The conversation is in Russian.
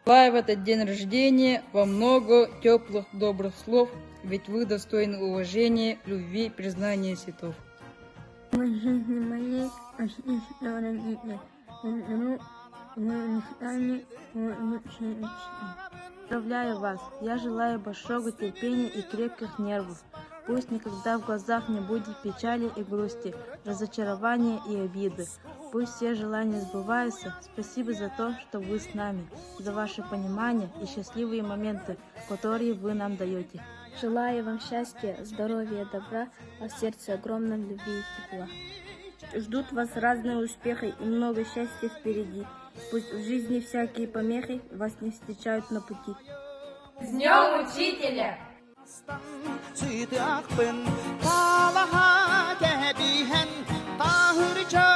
Желаю в этот день рождения вам много теплых, добрых слов, ведь вы достойны уважения, любви, признания святов. Поздравляю вас! Я желаю большого терпения и крепких нервов. Пусть никогда в глазах не будет печали и грусти, разочарования и обиды. Пусть все желания сбываются. Спасибо за то, что вы с нами, за ваше понимание и счастливые моменты, которые вы нам даете. Желаю вам счастья, здоровья, добра, а в сердце огромной любви и тепла. Ждут вас разные успехи и много счастья впереди. Пусть в жизни всякие помехи вас не встречают на пути. С Днем Учителя! Suyudu akbın, talaha gebihen, tahırca